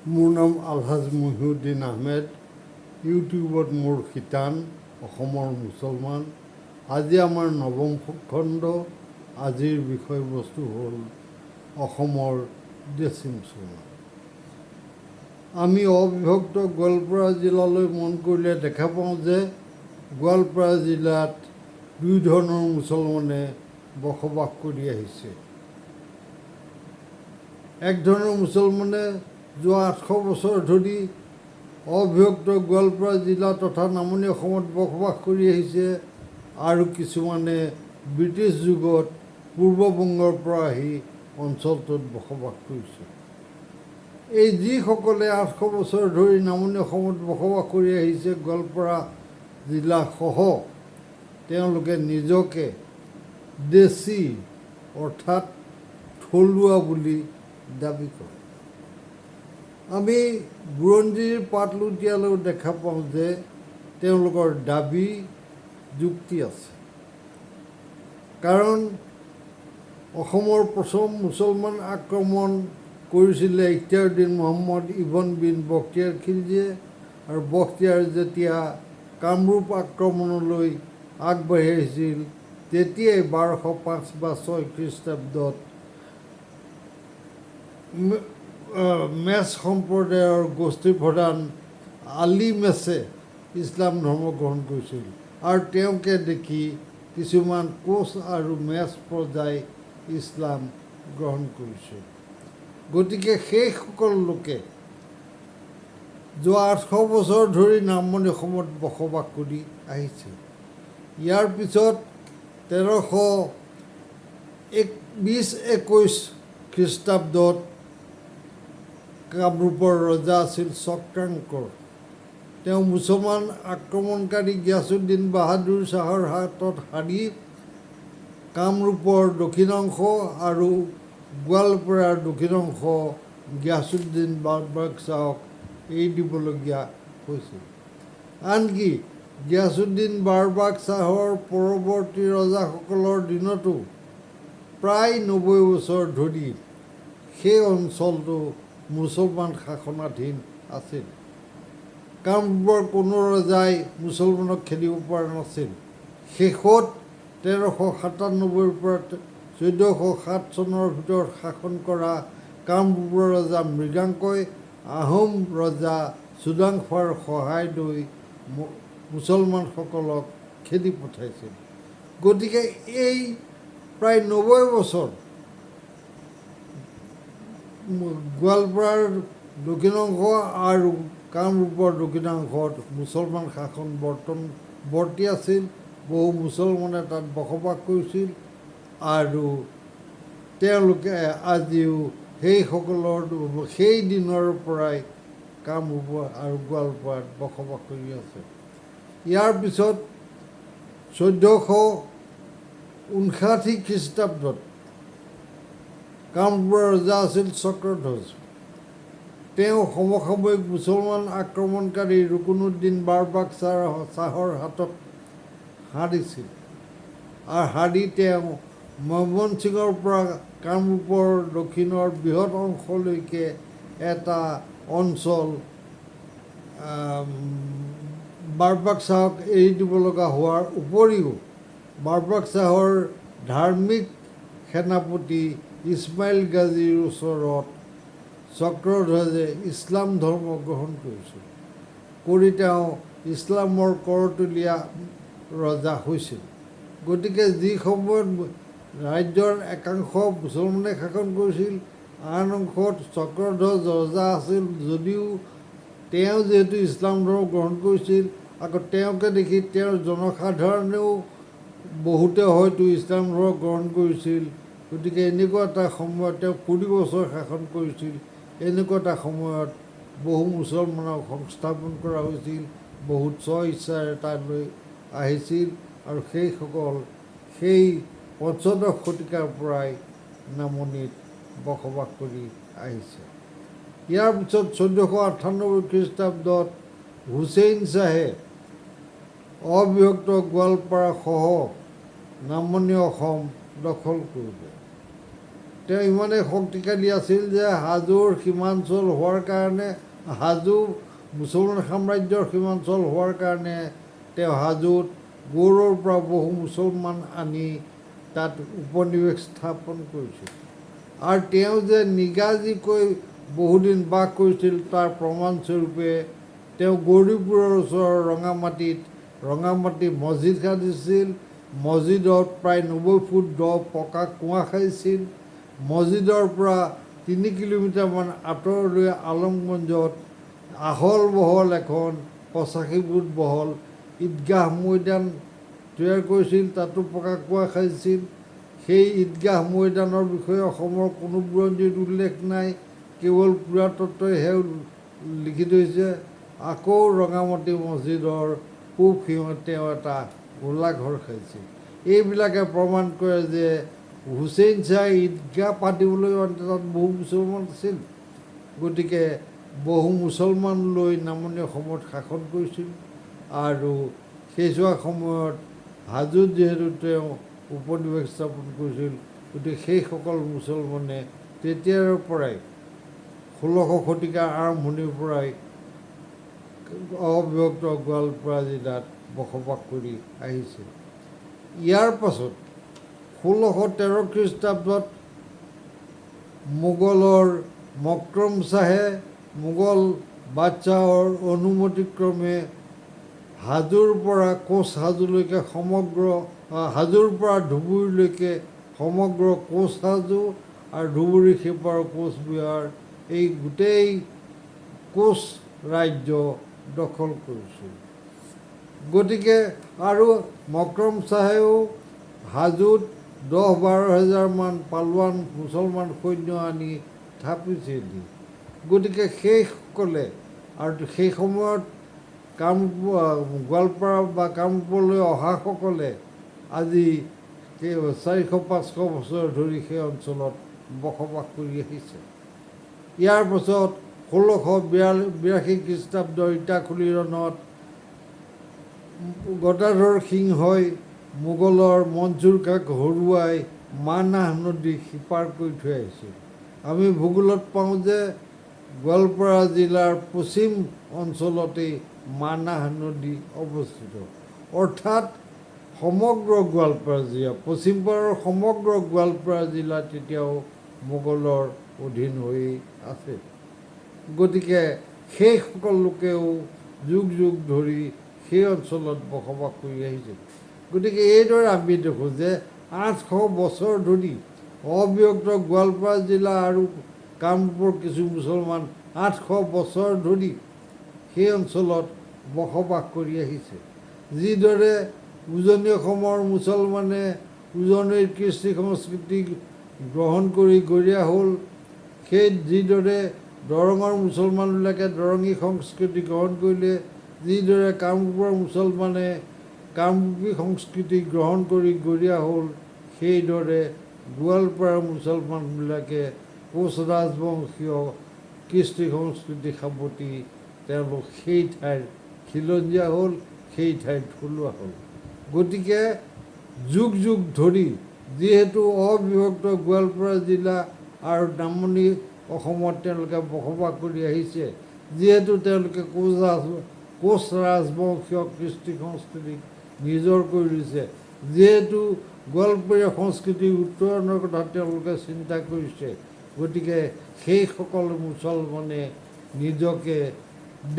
মোৰ নাম আলহাজ মহিউদ্দিন আহমেদ। ইউটিউবত মোৰ শিতান অসমৰ মুছলমান। আজি আমাৰ নৱম খণ্ড। আজিৰ বিষয়বস্তু হ'ল অসমৰ দেশী মুছলমান। আমি অবিভক্ত গোৱালপাৰা জিলালৈ মন কৰিলে দেখা পাওঁ যে গোৱালপাৰা জিলাত দুই ধৰণৰ মুছলমানে বসবাস কৰি আহিছে। এক ধৰণৰ মুছলমানে যোৱা 800 বছৰ ধৰি অবিভক্ত গোৱালপাৰা জিলা তথা নামনি অসমত বসবাস কৰি আহিছে, আৰু কিছুমানে ব্ৰিটিছ যুগত পূৰ্ববংগৰ পৰা আহি অঞ্চলটোত বসবাস কৰিছে। এই যিসকলে 800 বছৰ ধৰি নামনি অসমত বসবাস কৰি আহিছে গোৱালপাৰা জিলাসহ, তেওঁলোকে নিজকে দেশী অৰ্থাৎ থলুৱা বুলি দাবী কৰে। আমি বুৰঞ্জীৰ পাত লুটিয়ালেও দেখা পাওঁ যে তেওঁলোকৰ দাবী যুক্তি আছে। কাৰণ অসমৰ প্ৰথম মুছলমান আক্ৰমণ কৰিছিলে ইখতিয়াৰুদ্দিন মহম্মদ ইবন বিন বখতিয়াৰ খিলজীয়ে, আৰু বখতিয়াৰ যেতিয়া কামৰূপ আক্ৰমণলৈ আগবাঢ়ি আহিছিল তেতিয়াই 1205 বা 6 খ্ৰীষ্টাব্দত মেচ সম্প্ৰদায়ৰ গোষ্ঠী প্ৰধান আলী মেছে ইছলাম ধৰ্ম গ্ৰহণ কৰিছিল, আৰু তেওঁকে দেখি কিছুমান কোচ আৰু মেচ প্ৰজাই ইছলাম গ্ৰহণ কৰিছিল। গতিকে সেইসকল লোকে যোৱা 800 বছৰ ধৰি নামনি অসমত বসবাস কৰি আহিছে। ইয়াৰ পিছত 1320-21 খ্ৰীষ্টাব্দত কামৰূপৰ ৰজা আছিল চক্ৰাংকৰ। তেওঁ মুছলমান আক্ৰমণকাৰী গিয়াছুদ্দিন বাহাদুৰ শ্বাহৰ হাতত হাৰি কামৰূপৰ দক্ষিণাংশ আৰু গোৱালপাৰাৰ দক্ষিণাংশ গিয়াছুদ্দিন বাৰবাক শ্বাহক এৰি দিবলগীয়া হৈছিল। আনকি গিয়াছুদ্দিন বাৰবাক শ্বাহৰ পৰৱৰ্তী ৰজাসকলৰ দিনতো প্ৰায় 90 বছৰ ধৰি সেই অঞ্চলটো মুছলমান শাসনাধীন আছিল। কামৰূপৰ কোনো ৰজাই মুছলমানক খেদিব পৰা নাছিল। শেষত 1397 পৰা 1407 চনৰ ভিতৰত শাসন কৰা কামৰূপৰ ৰজা মৃগাংকই আহোম ৰজা চুডাংফাৰ সহায় লৈ মুছলমানসকলক খেদি পঠাইছিল। গতিকে এই প্ৰায় 90 বছৰ গোৱালপাৰাৰ দক্ষিণাংশ আৰু কামৰূপৰ দক্ষিণাংশত মুছলমান শাসন বৰ্তি আছিল। বহু মুছলমানে তাত বসবাস কৰিছিল, আৰু তেওঁলোকে আজিও সেই দিনৰ পৰাই কামৰূপ আৰু গোৱালপাৰাত বসবাস কৰি আছে। ইয়াৰ পিছত 1459 খ্ৰীষ্টাব্দত কামৰূপৰ ৰজা আছিল চক্ৰধ্বজ। তেওঁ সমসাময়িক মুছলমান আক্ৰমণকাৰী ৰুকনুদ্দিন বাৰবাক শ্বাহৰ হাতত হাৰিছিল, আৰু হাৰি তেওঁ ময়মনসিঙৰ পৰা কামৰূপৰ দক্ষিণৰ বৃহৎ অংশলৈকে এটা অঞ্চল বাৰবাক শ্বাহক এৰি দিব লগা হোৱাৰ উপৰিও বাৰবাক শ্বাহৰ ধাৰ্মিক সেনাপতি ইছমাইল গাজীৰ ওচৰত চক্ৰধ্বজে ইছলাম ধৰ্ম গ্ৰহণ কৰিছিল, কৰি তেওঁ ইছলামৰ কৰতলীয়া ৰজা হৈছিল। গতিকে যি সময়ত ৰাজ্যৰ একাংশ মুছলমানে শাসন কৰিছিল, আন অংশত চক্ৰধ্বজ ৰজা আছিল যদিও তেওঁ যিহেতু ইছলাম ধৰ্ম গ্ৰহণ কৰিছিল, আকৌ তেওঁকে দেখি তেওঁৰ জনসাধাৰণেও বহুতে হয়তো ইছলাম ধৰ্ম গ্ৰহণ কৰিছিল। গতিকে এনেকুৱা এটা সময়ত তেওঁ 20 বছৰ শাসন কৰিছিল। এনেকুৱা এটা সময়ত বহু মুছলমানক সংস্থাপন কৰা হৈছিল, বহুত স্ব-ইচ্ছাৰে তালৈ আহিছিল, আৰু সেইসকল সেই 15 শতিকাৰ পৰাই নামনিত বসবাস কৰি আহিছে। ইয়াৰ পিছত 1498 খ্ৰীষ্টাব্দত হুছেইন শ্বাহে অবিভক্ত গোৱালপাৰাসহ নামনি অসম দখল কৰিলে। তেওঁ ইমানেই শক্তিশালী আছিল যে হাজোৰ সীমাঞ্চল হোৱাৰ কাৰণে হাজো মুছলমান সাম্ৰাজ্যৰ সীমাঞ্চল হোৱাৰ কাৰণে তেওঁ হাজোত গৌৰৰ পৰা বহু মুছলমান আনি তাত উপনিৱেশ স্থাপন কৰিছিল। আৰু তেওঁ যে নিগাজীকৈ বহুদিন বাস কৰিছিল তাৰ প্ৰমাণস্বৰূপে তেওঁ গৌৰীপুৰৰ ওচৰৰ ৰঙামাটি মছজিদ সাজিছিল। মছজিদত প্ৰায় 90 ফুট দ পকা কুঁৱা খাইছিল। মছজিদৰ পৰা 3 কিলোমিটাৰমান আঁতৰলৈ আলমগঞ্জত আহল বহল এখন 85 ফুট বহল ঈদগাহ মৈদান তৈয়াৰ কৰিছিল, তাতো পকা কুঁৱা খাইছিল। সেই ঈদগাহ মৈদানৰ বিষয়ে অসমৰ কোনো বুৰঞ্জীত উল্লেখ নাই, কেৱল পুৰাতত্ত্বইহে লিখি থৈছে। আকৌ ৰঙামাটি মছজিদৰ পূব সীমাত তেওঁ এটা গোলাঘৰ খাইছিল। এইবিলাকে প্ৰমাণ কৰে যে হুছেইন শ্বাহ ঈদগাহ পাতিবলৈ তাত বহু মুছলমান আছিল। গতিকে বহু মুছলমান লৈ নামনি অসমত শাসন কৰিছিল। আৰু সেইছোৱা সময়ত হাজোত যিহেতু তেওঁ উপনিৱেশ স্থাপন কৰিছিল, গতিকে সেইসকল মুছলমানে তেতিয়াৰ পৰাই 16শ শতিকাৰ আৰম্ভণিৰ পৰাই অবিভক্ত গোৱালপাৰা জিলাত বসবাস কৰি আহিছিল। ইয়াৰ পাছত 1613 খ্ৰীষ্টাব্দত মোগলৰ মক্ৰম শ্বাহে মোগল বাদশ্বাহৰ অনুমতিক্ৰমে হাজোৰ পৰা কোচ হাজোলৈকে হাজোৰ পৰা ধুবুৰীলৈকে সমগ্ৰ কোচ হাজো আৰু ধুবুৰী সিপাৰৰ কোচবিহাৰ এই গোটেই কোচ ৰাজ্য দখল কৰিছিল। গতিকে আৰু মক্ৰম শ্বাহেও হাজোত 10-12 হাজাৰমান পালোৱান মুছলমান সৈন্য আনি থাপিছেহি। গতিকে সেইসকলে আৰু সেই সময়ত গোৱালপাৰা বা কামৰূপলৈ অহাসকলে আজি 400-500 বছৰ ধৰি সেই অঞ্চলত বসবাস কৰি আহিছে। ইয়াৰ পাছত 1682 খ্ৰীষ্টাব্দৰ ইটাখুলি ৰণত গদাধৰ সিংহই মোগলৰ মনচুৰ খাক হৰুৱাই মানাহ নদী সিপাৰ কৰি থৈ আহিছিল। আমি ভূগোলত পাওঁ যে গোৱালপাৰা জিলাৰ পশ্চিম অঞ্চলতেই মানাহ নদী অৱস্থিত, অৰ্থাৎ সমগ্ৰ গোৱালপাৰা জিলা, পশ্চিমপাৰৰ সমগ্ৰ গোৱালপাৰা জিলা তেতিয়াও মোগলৰ অধীন হৈ আছে। গতিকে সেইসকল লোকেও যুগ যুগ ধৰি সেই অঞ্চলত বসবাস কৰি আহিছিল। গতিকে এইদৰে আমি দেখোঁ যে 800 বছৰ ধৰি অবিভক্ত গোৱালপাৰা জিলা আৰু কামৰূপৰ কিছু মুছলমান 800 বছৰ ধৰি সেই অঞ্চলত বসবাস কৰি আহিছে। যিদৰে উজনি অসমৰ মুছলমানে উজনিৰ কৃষ্টি সংস্কৃতি গ্ৰহণ কৰি গঢ়িয়া হ'ল, সেই যিদৰে দৰঙৰ মুছলমানবিলাকে দৰঙী সংস্কৃতি গ্ৰহণ কৰিলে, যিদৰে কামৰূপৰ মুছলমানে কামৰূপী সংস্কৃতি গ্ৰহণ কৰি গঢ়িয়া হ'ল, সেইদৰে গোৱালপাৰাৰ মুছলমানবিলাকে কোচ ৰাজবংশীয় কৃষ্টি সংস্কৃতি সাৱটি তেওঁলোক সেই ঠাইৰ খিলঞ্জীয়া হ'ল, সেই ঠাইৰ থলুৱা হ'ল। গতিকে যুগ যুগ ধৰি যিহেতু অবিভক্ত গোৱালপাৰা জিলা আৰু নামনি অসমত তেওঁলোকে বসবাস কৰি আহিছে, যিহেতু তেওঁলোকে কোচ ৰাজবংশীয় কৃষ্টি সংস্কৃতিক নিজৰ কৰি লৈছে, যিহেতু গোৱালপৰীয়া সংস্কৃতিৰ উত্তৰণৰ কথা তেওঁলোকে চিন্তা কৰিছে, গতিকে সেইসকল মুছলমানে নিজকে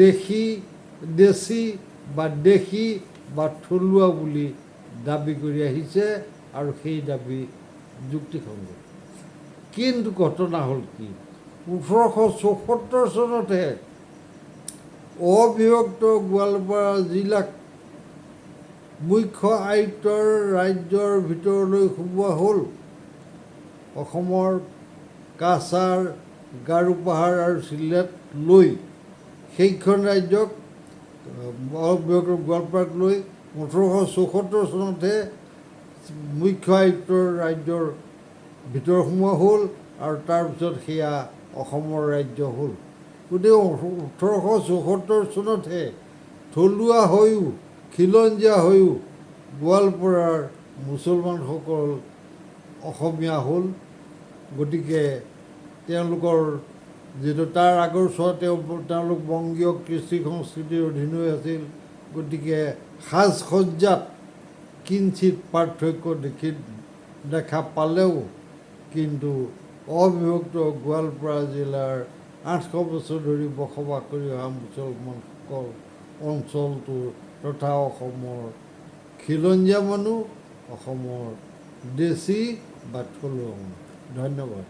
দেশী বা থলুৱা বুলি দাবী কৰি আহিছে আৰু সেই দাবী যুক্তিসংগত। কিন্তু ঘটনা হ'ল কি, 1874 চনতহে অবিভক্ত গোৱালপাৰা জিলাক মুখ্য আয়ুক্তৰ ৰাজ্যৰ ভিতৰলৈ সোমোৱা হ'ল। অসমৰ কাছাৰ, গাৰো পাহাৰ আৰু চিলেট লৈ সেইখন ৰাজ্যক অবিভক্ত গোৱালপাৰাক লৈ 1874 চনতহে মুখ্য আয়ুক্তৰ ৰাজ্যৰ ভিতৰ সোমোৱা হ'ল আৰু তাৰপিছত সেয়া অসমৰ ৰাজ্য হ'ল। গতিকে 1874 চনতহে থলুৱা হৈও খিলঞ্জীয়া হৈও গোৱালপাৰাৰ মুছলমানসকল অসমীয়া হ'ল গতিকে তেওঁলোকৰ যিটো তাৰ আগৰ তেওঁলোক বংগীয় কৃষ্টি সংস্কৃতিৰ অধীনৈ আছিল, গতিকে সাজ সজ্জাত কিঞ্চিত পাৰ্থক্য দেখা পালেও কিন্তু অবিভক্ত গোৱালপাৰা জিলাৰ 800 বছৰ ধৰি বসবাস কৰি অহা মুছলমানসকল অঞ্চলটোৰ তথা অসমৰ খিলঞ্জীয়া মানুহ, অসমৰ দেশী বা থলুৱা মানুহ। ধন্যবাদ।